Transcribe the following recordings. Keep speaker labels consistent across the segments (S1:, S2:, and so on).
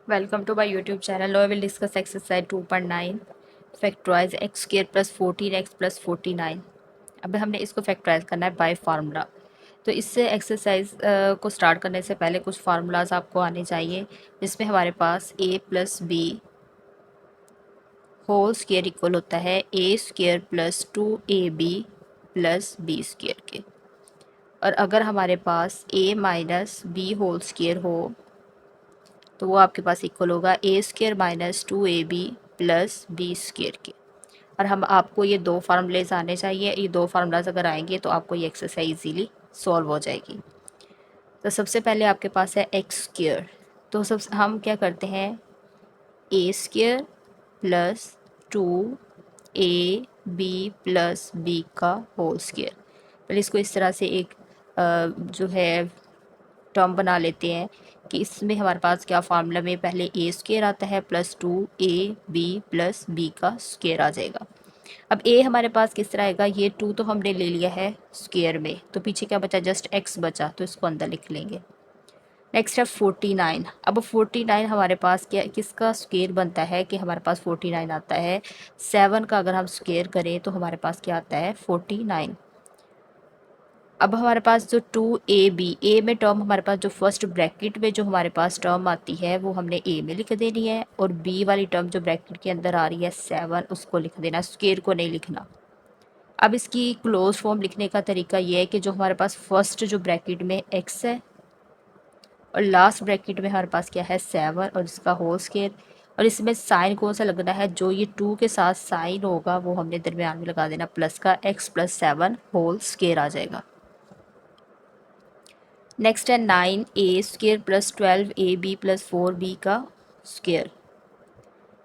S1: Welcome to my YouTube channel. Now I will discuss exercise 2.9 factorize x square plus 14x plus 49। अब हमने इसको factorise करना है bye formula. तो इससे एक्सरसाइज को स्टार्ट करने से पहले कुछ फार्मूलाज आपको आने चाहिए, जिसमें हमारे पास a plus b whole square equal होता है a square plus 2ab plus b square के। और अगर हमारे पास a minus b whole square हो तो वो आपके पास इक्वल होगा a square minus 2ab plus b square के। और हम आपको ये दो फार्मूलेज आने चाहिए। ये दो फार्मूलाज अगर आएंगे तो आपको ये एक्सरसाइज इजीली सॉल्व हो जाएगी। तो सबसे पहले आपके पास है एक्स स्क्र। तो सब हम क्या करते हैं, a square plus 2ab plus b का होल स्क्र। पहले इसको इस तरह से एक जो है टर्म बना लेते हैं कि इसमें हमारे पास क्या फार्मूला में पहले ए स्क्वायर आता है प्लस 2ab प्लस बी का स्क्वायर आ जाएगा। अब ए हमारे पास किस तरह आएगा, ये 2 तो हमने ले लिया है स्क्वायर में, तो पीछे क्या बचा, जस्ट x बचा, तो इसको अंदर लिख लेंगे। नेक्स्ट है 49। अब 49 हमारे पास क्या किसका स्क्वायर बनता है कि हमारे पास 49 आता है 7 का। अगर हम स्क्वायर करें तो हमारे पास क्या आता है 49। अब हमारे पास जो 2ab ए में टर्म हमारे पास जो फर्स्ट ब्रैकेट में जो हमारे पास टर्म आती है वो हमने ए में लिख देनी है, और बी वाली टर्म जो ब्रैकेट के अंदर आ रही है 7 उसको लिख देना, स्क्वायर को नहीं लिखना। अब इसकी क्लोज फॉर्म लिखने का तरीका ये है कि जो हमारे पास फर्स्ट जो ब्रैकेट में x है और लास्ट ब्रैकेट में हमारे पास क्या है 7 और इसका होल स्क्वायर। और इसमें साइन कौन सा लगना है, जो ये 2 के साथ साइन होगा वो हमने दरमियान में लगा देना, प्लस का x प्लस 7 होल स्क्वायर आ जाएगा। नेक्स्ट है 9a square plus 12ab plus 4b का स्क्र।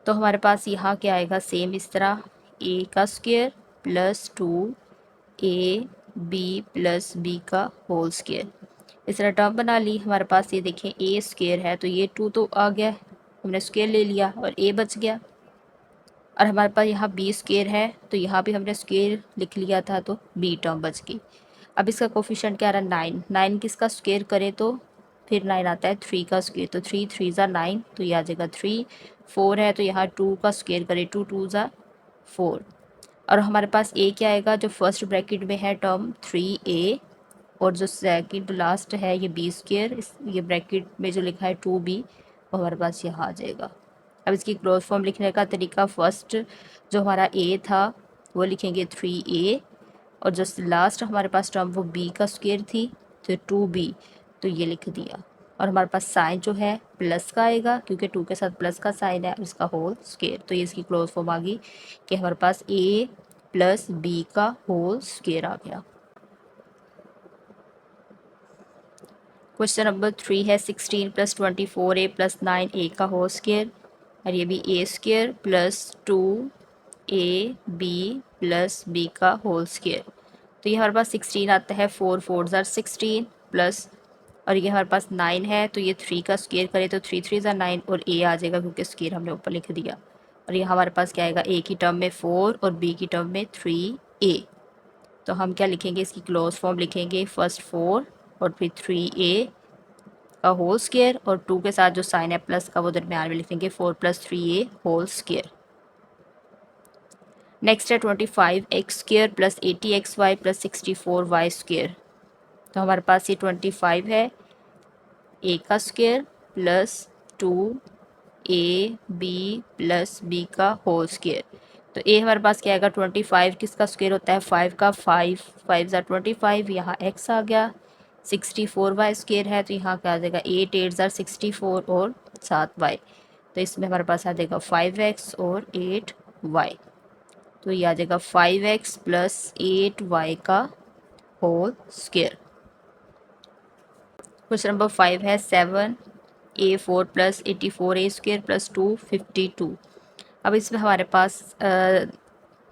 S1: तो हमारे पास यहाँ क्या आएगा, सेम इस तरह a का square plus 2ab plus b का होल स्क्र। इस तरह टर्म बना ली। हमारे पास ये देखें a स्क्र है तो ये 2 तो आ गया, हमने स्क्र ले लिया और a बच गया। और हमारे पास यहाँ b स्क्र है तो यहाँ भी हमने स्क्र लिख लिया था तो b टर्म बच गई। अब इसका कोफिशिएंट क्या रहा 9, 9 किसका स्क्वायर करें तो फिर 9 आता है 3 का स्क्वायर, तो 3 3 ज़ा 9 तो ये आ जाएगा 3। 4 है तो यहाँ 2 का स्क्वायर करें 2 2 ज़ा 4। और हमारे पास a क्या आएगा, जो फर्स्ट ब्रैकेट में है टर्म 3a और जो सेकंड लास्ट है ये b स्क्वायर, ये ब्रैकेट में जो लिखा है 2b वो हमारे पास यहाँ आ जाएगा। अब इसकी क्लोज फॉर्म लिखने का तरीका, फर्स्ट जो हमारा a था वो लिखेंगे 3a और जो लास्ट हमारे पास टर्म वो b का स्क्वायर थी तो 2b, तो ये लिख दिया। और हमारे पास साइन जो है प्लस का आएगा क्योंकि 2 के साथ प्लस का साइन है, इसका होल स्क्वायर, तो ये इसकी क्लोज फॉर्म आ गई कि हमारे पास a प्लस बी का होल स्क्वायर आ गया। क्वेश्चन नंबर 3 है 16 प्लस 24a प्लस 9a का होल स्क्वायर, और ये भी a square plus 2ab plus b का होल स्क्वायर। तो ये हमारे पास 16 आता है, 4 4 ज़ार 16 प्लस, और ये हमारे पास 9 है तो ये 3 का स्क्वायर करें तो 3 3 ज़ार 9 और a आ जाएगा क्योंकि स्क्वायर हमने ऊपर लिख दिया। और ये हमारे पास क्या आएगा, a की टर्म में 4 और b की टर्म में 3a। तो हम क्या लिखेंगे, इसकी क्लोज फॉर्म लिखेंगे, फर्स्ट 4 और फिर 3a का होल स्क्वायर और 2 के साथ जो साइन है प्लस का वो दरमियान में लिखेंगे 4 plus 3a whole square. Next है 25 x square plus 80 x y plus 64 y square. तो हमारे पास ये 25 है a का square plus 2ab plus b का होल स्क्वायर। तो a हमारे पास क्या आएगा 25 किसका स्क्वायर होता है 5 का, 5 5 ज़ार 25, यहाँ x आ गया, 64 वाई स्क्वायर है तो यहाँ क्या आ जाएगा 8 8 ज़ार 64 और 7 वाई, तो इसमें हमारे पास आ जाएगा 5x और 8y, तो ये आ जाएगा 5x प्लस 8y का होल स्क्वायर। क्वेश्चन नंबर 5 है 7a4 plus 84a square plus 252। अब इसमें हमारे पास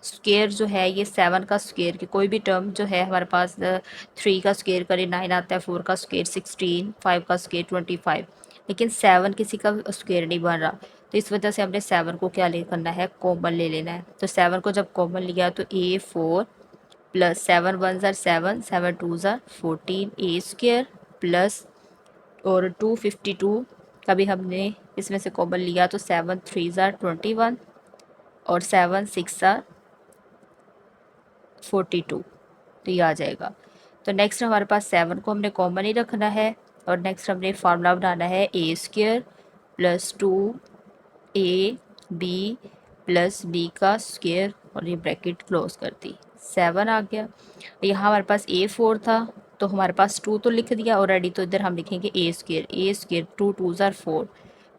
S1: स्क्वायर जो है ये 7 का स्क्वायर की कोई भी टर्म जो है हमारे पास 3 का स्क्वायर करें 9 आता है, 4 का स्क्वायर 16, 5 का स्क्वायर 25, लेकिन 7 किसी का स्क्वायर नहीं बन रहा, तो इस वजह से हमने 7 को क्या ले करना है, कॉमन ले लेना है। तो 7 को जब कॉमन लिया तो a4 प्लस 7 1 ज़ार 7 7 2 ज़ार 14 a स्क्वायर प्लस और 252 कभी हमने इसमें से कॉमन लिया तो 7 3 ज़ार 21 और 7 6 ज़ार 42, तो ये आ जाएगा। तो नेक्स्ट हमारे पास 7 को हमने कॉमन ही रखना है और नेक्स्ट हमने फार्मूला बनाना है a square plus 2 b plus b का स्क्वायर और ये ब्रैकेट क्लोज कर दी। 7 आ गया। यहाँ हमारे पास A4 था तो हमारे पास 2 तो लिख दिया ऑलरेडी, तो इधर हम लिखेंगे ए स्क्वायर 2 2 ज़ार 4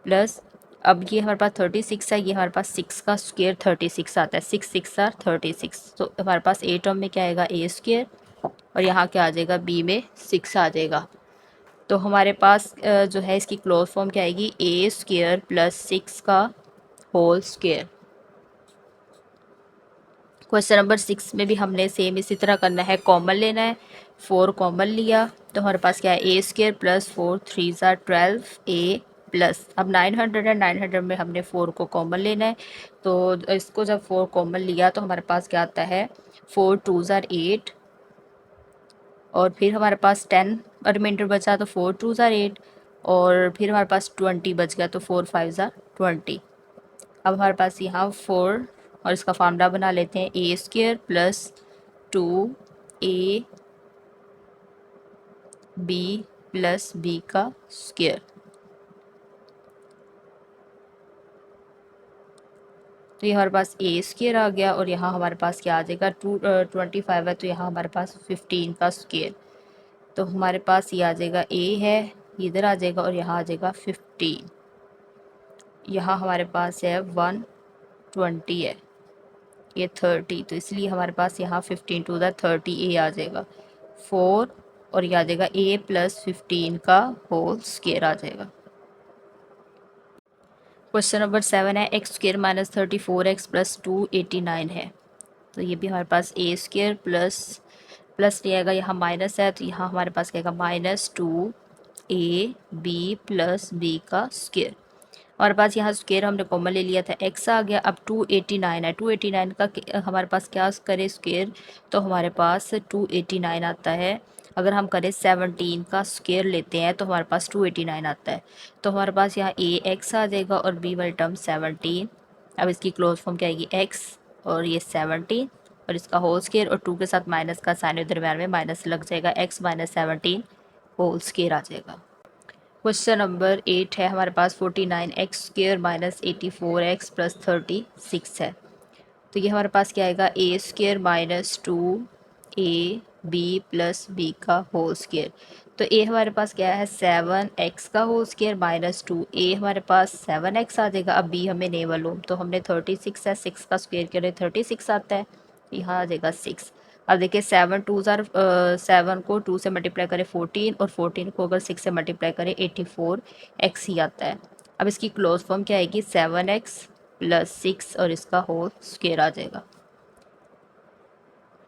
S1: प्लस अब ये हमारे पास 36 है, ये हमारे पास 6 का स्क्वायर 36 आता है, 6 6 ज़ार 36, तो हमारे पास ए टर्म में क्या आएगा ए स्क्वायर और यहाँ क्या आ जाएगा बी में 6 आ जाएगा। तो हमारे पास जो है इसकी क्लोज फॉर्म क्या आएगी ए स्क्वायर प्लस 6 का होल स्क्वायर। क्वेश्चन नंबर 6 में भी हमने सेम इसी तरह करना है, कॉमन लेना है। 4 कॉमन लिया तो हमारे पास क्या है a square plus 4 3 tsar 12 A plus अब 900 है, 900 में हमने 4 को कॉमन लेना है। तो इसको जब 4 कॉमन लिया तो हमारे पास क्या आता है 4 2 ज़ार 8 और फिर हमारे पास 10 रिमाइंडर बचा तो 4 2 ज़ार 8 और फिर हमारे पास 20 बच गया तो 4 5 ज़ार 20। अब हमारे पास यहाँ 4 और इसका फार्मूला बना लेते हैं a square plus 2 b plus b का स्क्वायर। तो ये हमारे पास ए स्क्वायर आ गया और यहाँ हमारे पास क्या आ जाएगा 25 है तो यहाँ हमारे पास 15 का स्क्वायर। तो हमारे पास ये आ जाएगा ए है, इधर आ जाएगा और यहाँ आ जाएगा 15। यहाँ हमारे पास है 120 है, ये 30, तो इसलिए हमारे पास यहाँ 15 टू द 30 ए आ जाएगा 4 और ये आ जाएगा ए प्लस 15 का होल स्क्वायर आ जाएगा। क्वेश्चन नंबर 7 है x square minus 34x plus 289 है। तो ये भी हमारे पास ए स्क्वायर प्लस नहीं आएगा, यहाँ माइनस है तो यहाँ हमारे पास क्या आएगा -2ab प्लस बी का स्क्वायर। हमारे पास यहाँ स्क्वायर हमने कॉमन ले लिया था, x आ गया। अब 289 है, 289 का हमारे पास क्या करें स्क्वायर, तो हमारे पास 289 आता है। अगर हम करें 17 का स्क्वायर लेते हैं तो हमारे पास 289 आता है। तो हमारे पास यहाँ ए एक्स आ जाएगा और बी वाली टर्म 17। अब इसकी क्लोज फॉर्म क्या आएगी x और ये 17 और इसका होल स्क्वायर और 2 के साथ माइनस का साइन दरम्यान में माइनस लग जाएगा, x माइनस 17 होल स्क्वायर आ जाएगा। क्वेश्चन नंबर 8 है हमारे पास 49x square minus 84x plus 36 है। तो ये हमारे पास क्या आएगा a square minus 2ab plus b का होल स्क्वायर। तो ए हमारे पास क्या है 7x का होल स्क्वायर माइनस 2, ए हमारे पास 7x आ जाएगा। अब बी हमें नहीं मालूम तो हमने 36 है, 6 का स्क्वायर के लिए 36 आता है, यहाँ आ जाएगा 6। अब देखिए 7 2 ज़ार 7 को 2 से मल्टीप्लाई करें 14 और 14 को अगर 6 से मल्टीप्लाई करें 84x ही आता है। अब इसकी क्लोज फॉर्म क्या आएगी 7x प्लस 6 और इसका होल स्क्वायर आ जाएगा।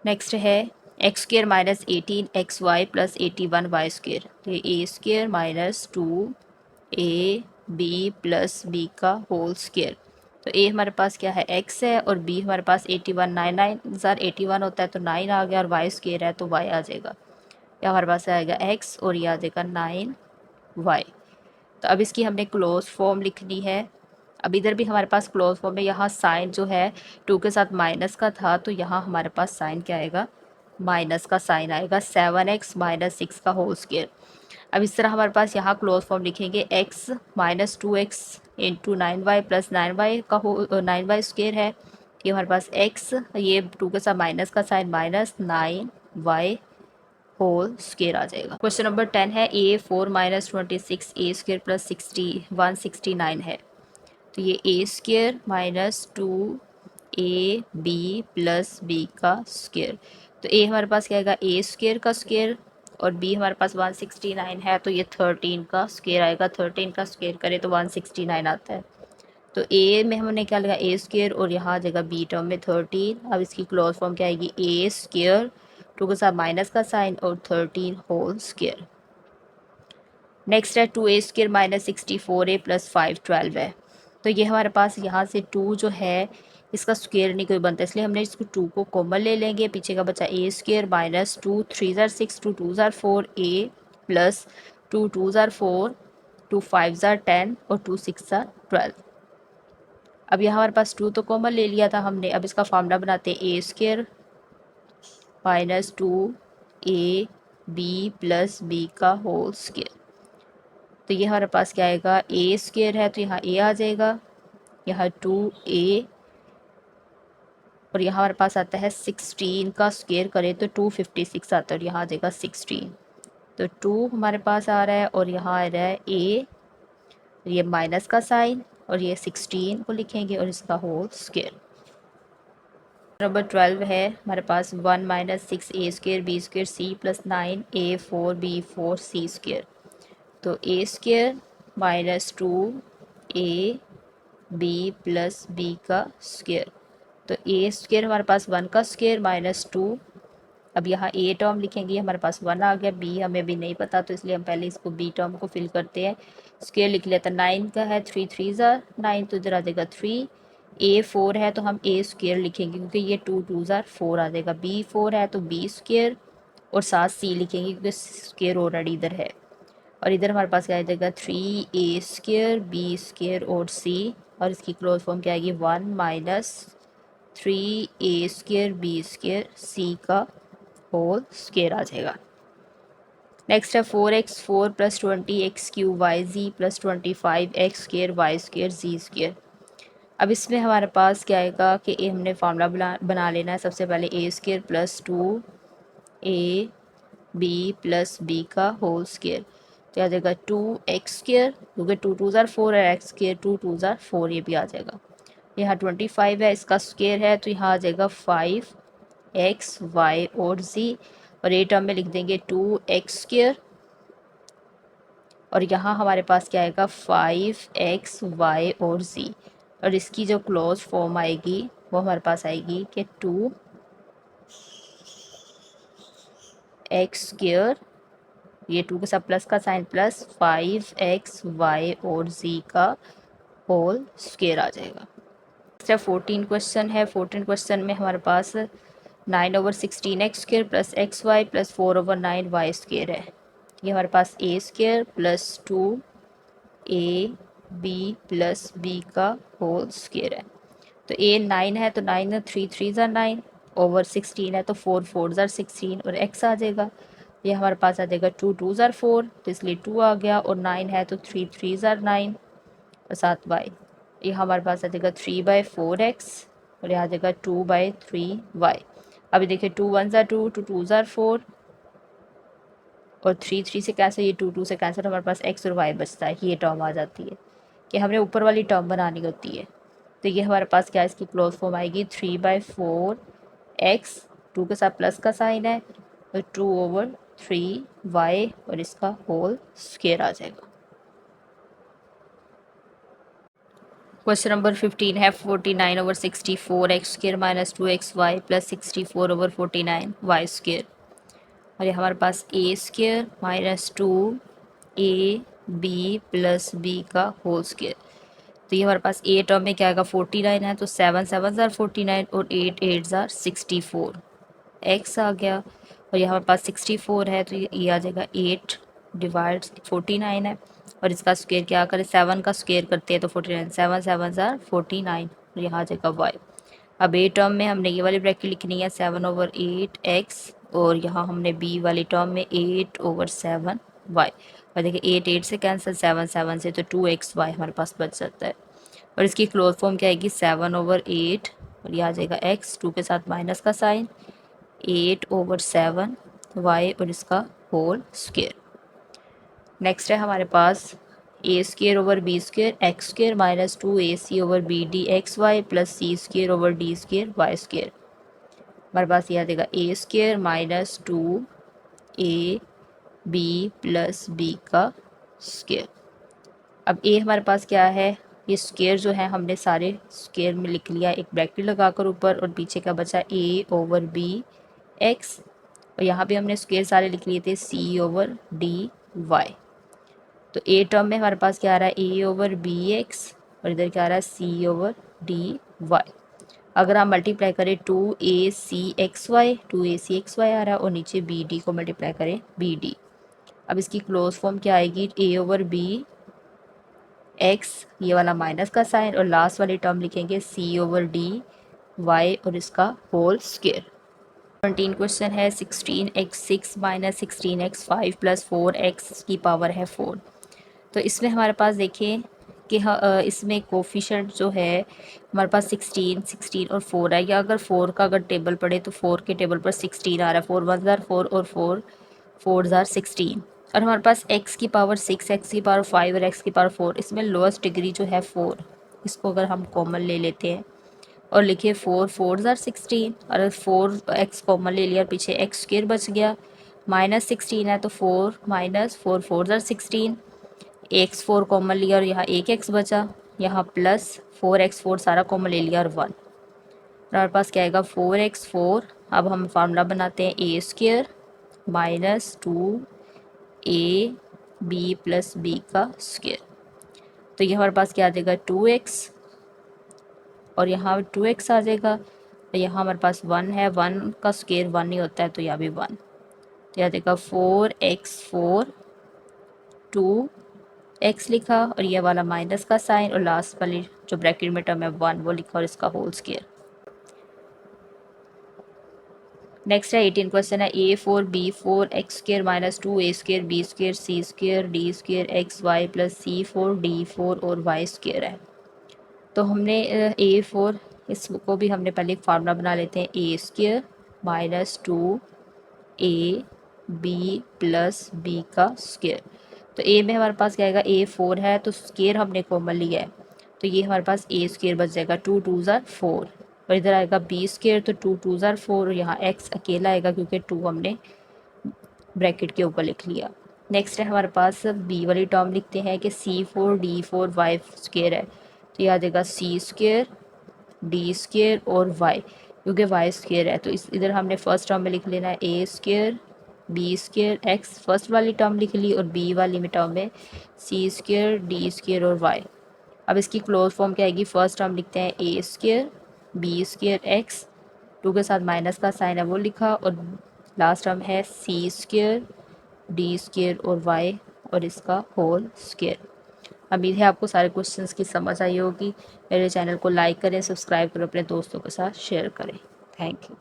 S1: नेक्स्ट है x square minus 18xy plus 81y square. तो ये a square minus 2ab plus b का होल स्क्वायर। तो ए हमारे पास क्या है x है और b हमारे पास 81 9 ज़ार 81 होता है तो 9 आ गया और y स्क्वायर है तो y आ जाएगा। या हमारे पास आएगा x और ये आ जाएगा 9y। तो अब इसकी हमने क्लोज फॉर्म लिखनी है। अब इधर भी हमारे पास क्लोज फॉर्म में यहाँ साइन जो है 2 के साथ माइनस का था तो यहाँ हमारे पास साइन क्या आएगा माइनस का साइन आएगा 7x माइनस 6 का होल स्क्वायर। अब इस तरह हमारे पास यहाँ क्लोज फॉर्म लिखेंगे x minus 2x into 9y plus 9y का 9y स्क्वायर है। ये हमारे पास x, ये 2 के साथ माइनस का sign minus 9y whole square आ जाएगा। क्वेश्चन नंबर 10 है A4 माइनस 26 ए स्क्वायर प्लस 169 है। तो ये a square minus 2ab plus b का स्क्वायर। तो ए हमारे पास क्या आएगा ए स्क्वायर का स्क्वायर और बी हमारे पास 169 है तो ये 13 का स्क्वायर आएगा। 13 का स्क्वायर करें तो 169 आता है। तो ए में हमने क्या लिखा ए स्क्वायर और यहाँ आ जाएगा बी टर्म में 13। अब इसकी क्लोज फॉर्म क्या आएगी ए स्क्वायर 2 के साथ माइनस का साइन और 13 होल स्क्वायर। नेक्स्ट है 2a square minus 64a plus 512 है। तो ये हमारे पास यहाँ से 2 जो है इसका स्क्वायर नहीं कोई बनता, इसलिए हमने इसको 2 को कॉमन ले लेंगे। पीछे का बचा ए स्क्वायर माइनस 2 3 ज़ार 6 2 2 ज़ार 4 ए प्लस 2 2 ज़ार 4 2 5 ज़ार 10 और 2 6 ज़ार 12। अब यहाँ हमारे पास 2 तो कॉमन ले लिया था हमने। अब इसका फार्मूला बनाते हैं a square minus 2 a b plus b का होल स्क्र। तो ये हमारे पास क्या आएगा, ए स्क्र है तो यहाँ ए आ जाएगा, यहाँ 2a और यहाँ हमारे पास आता है 16 का स्क्वायर करें तो 256 आता है और यहाँ आ जाएगा 16। तो 2 हमारे पास आ रहा है और यहाँ आ रहा है a, ये माइनस का साइन और ये 16 को लिखेंगे और इसका होल स्क्वायर। नंबर 12 है हमारे पास 1 minus 6 a square b square c plus 9 a 4 b 4 c square. तो a square minus 2 a b plus b का स्क्वायर। तो ए स्क्वायर हमारे पास 1 का स्क्वायर माइनस 2। अब यहाँ ए टर्म लिखेंगे, हमारे पास 1 आ गया, बी हमें भी नहीं पता तो इसलिए हम पहले इसको बी टर्म को फिल करते हैं। स्क्वायर लिख लिया था, 9 का है, 3 3 ज़ार 9 तो इधर आ जाएगा 3। ए 4 है तो हम ए स्क्वायर लिखेंगे क्योंकि ये 2 2 ज़ार 4 आ जाएगा। बी 4 है तो बी स्क्वायर और साथ सी लिखेंगे क्योंकि स्क्वायर ऑलरेडी इधर है। और इधर हमारे पास क्या आ जाएगा 3a स्क्वायर बी स्क्वायर और सी, और इसकी क्लोज फॉर्म क्या आएगी 1 minus 3a square b square c का होल स्क्वायर आ जाएगा। नेक्स्ट है 4x 4 plus 20x q y z plus 25x square y square z square. अब इसमें हमारे पास क्या आएगा कि ये हमने फार्मूला बना लेना है। सबसे पहले a square plus 2a b plus b का होल स्क्वायर, तो आ जाएगा 2x स्क्वायर क्योंकि 2 2 ज़ार 4 है, x स्क्वायर 2 2 ज़ार 4 ये भी आ जाएगा। यहाँ 25 है, इसका स्क्वायर है तो यहाँ आ जाएगा 5x y और z, और ये टर्म में लिख देंगे 2x स्क्वायर और यहाँ हमारे पास क्या आएगा 5x y और z, और इसकी जो क्लोज फॉर्म आएगी वो हमारे पास आएगी कि 2x स्क्वायर, ये 2 के साथ प्लस का साइन प्लस 5x y और z का होल स्क्वायर आ जाएगा। नेक्स्ट 14 क्वेश्चन है। 14 क्वेश्चन में हमारे पास 9/16x square plus x y plus 4/9y square है। ये हमारे पास a square plus 2a b plus b का होल स्क्वायर है। तो ए 9 है तो 9 3 3 ज़ार 9 ओवर 16 है तो 4 4 ज़ार 16 और x आ जाएगा। ये हमारे पास आ जाएगा 2 2 ज़ार 4 तो इसलिए 2 आ गया, और 9 है तो 3 3 ज़ार 9 और 7 y। ये हमारे पास आ जाएगा 3/4x और यहाँ आ जाएगा 2/3y। अभी देखिए 2 1 ज़ार 2 2 2 ज़ार 4 और 3 3 से कैंसिल, ये 2 2 से कैंसिल, हमारे पास x और y बचता है। ये टर्म आ जाती है कि हमने ऊपर वाली टर्म बनानी होती है। तो ये हमारे पास क्या, इसकी क्लोज फॉर्म आएगी 3/4x, 2 के साथ प्लस का साइन है, और 2/3y और इसका होल स्क्वायर आ जाएगा। क्वेश्चन नंबर 15 है 49/64x square minus 2xy plus 64/49y square, और ये हमारे पास a square minus 2a b plus b का होल स्क्वायर। तो ये हमारे पास ए टर्म में क्या आएगा 49 है तो 7 7 ज़ार 49 और 8 8 ज़ार 64 x आ गया, और ये हमारे पास 64 है तो ये आ जाएगा 8 डिवाइड 49 है, और इसका स्क्वायर क्या करें 7 का स्क्वायर करते हैं तो 49 7 7 ज़ार 49 और यहाँ आ जाएगा y। अब ए टर्म में हमने ये वाली ब्रैकेट लिखनी है 7/8x, और यहाँ हमने बी वाली टर्म में 8/7y, और देखिए 8 8 से कैंसिल 7 7 से तो 2xy हमारे पास बच जाता है, और इसकी क्लोज फॉर्म क्या आएगी 7/8 और ये आ जाएगा x, 2 के साथ माइनस का साइन 8/7y और इसका होल स्क्वायर। नेक्स्ट है हमारे पास a square over b square x square minus 2ac over b d x y plus c square over d square y square. हमारे पास ये आ जाएगा a square minus 2a b plus b का square. अब ए हमारे पास क्या है, ये स्क्वायर जो है हमने सारे स्क्वायर में लिख लिया, एक ब्रैकेट लगाकर ऊपर, और पीछे का बचा a ओवर बी एक्स, और यहाँ पे हमने स्क्वायर सारे लिख लिए थे c ओवर डी वाई। तो ए टर्म में हमारे पास क्या आ रहा है a ओवर बी एक्स, और इधर क्या आ रहा है c ओवर डी वाई। अगर हम मल्टीप्लाई करें 2ac(xy) 2ac(xy) आ रहा है, और नीचे bd को मल्टीप्लाई करें bd। अब इसकी क्लोज फॉर्म क्या आएगी a ओवर बी एक्स, ये वाला माइनस का साइन, और लास्ट वाली टर्म लिखेंगे C/D y और इसका होल स्क्वायर। 17 क्वेश्चन है 16x6 minus 16x5 plus 4x की पावर है 4। तो इसमें हमारे पास देखें कि इसमें कोफिशेंट जो है हमारे पास 16, 16 और 4 है, या अगर 4 का अगर टेबल पढ़े तो 4 के टेबल पर 16 आ रहा है, 4 1 ज़ार 4 और 4 4 ज़ार 16, और हमारे पास x की पावर 6, x की पावर 5 और x की पावर 4, इसमें लोएस्ट डिग्री जो है 4, इसको अगर हम कॉमन ले लेते हैं और लिखे 4 4 ज़ार 16, और 4x कॉमन ले लिया और पीछे एक्स स्क्वायर बच गया, माइनस 16 है तो 4 माइनस 4 4 ज़ार 16, एक्स 4 कॉमन लिया और यहाँ एक एक्स बचा, यहाँ प्लस 4x4 सारा कॉमन ले लिया और 1, हमारे पास क्या आएगा 4x4। अब हम फार्मूला बनाते हैं a square minus 2ab plus b का स्क्वायर। तो ये हमारे पास क्या आ जाएगा 2x, और यहाँ 2x आ जाएगा, और यहाँ हमारे पास 1 है, 1 का स्क्वायर 1 ही होता है तो यहाँ भी 1, तो यहाँ देखा 4x4 2x लिखा, और ये वाला माइनस का साइन, और लास्ट वाली जो ब्रैकेट में टर्म है 1 वो लिखा, और इसका होल स्क्वायर। नेक्स्ट है 18 क्वेश्चन है A4 B4 x square minus 2a square b square c square d square x y plus C4 D4 और y स्क्वायर है। तो हमने A4, इसको भी हमने पहले एक फार्मूला बना लेते हैं, a square minus 2ab plus b का स्क्वायर। तो ए में हमारे पास क्या आएगा A4 है तो स्क्वायर हमने कॉमन लिया है, तो ये हमारे पास ए स्क्वायर बच जाएगा 2 2 ज़ार 4, और इधर आएगा बी स्क्वायर तो 2 2 ज़ार 4, और यहाँ एक्स अकेला आएगा क्योंकि 2 हमने ब्रैकेट के ऊपर लिख लिया। नेक्स्ट है हमारे पास बी वाली टर्म लिखते हैं कि C4 D4 y स्क्वायर है, तो ये आ जाएगा C स्क्वायर D स्क्वायर और y, क्योंकि y स्क्वायर है तो इस इधर हमने फर्स्ट टर्म में लिख लेना है a square b square x, first वाली टर्म लिख ली, और बी वाली में टर्म में C स्क्वायर D स्क्वायर और y। अब इसकी क्लोज फॉर्म क्या आएगी, फर्स्ट टर्म लिखते हैं a square b square x, 2 के साथ माइनस का साइन है वो लिखा, और लास्ट टर्म है C स्क्वायर D स्क्वायर और y और इसका होल स्क्वायर। उम्मीद है आपको सारे क्वेश्चंस की समझ आई होगी। मेरे चैनल को लाइक करें, सब्सक्राइब करें, अपने दोस्तों के साथ शेयर करें। Thank you.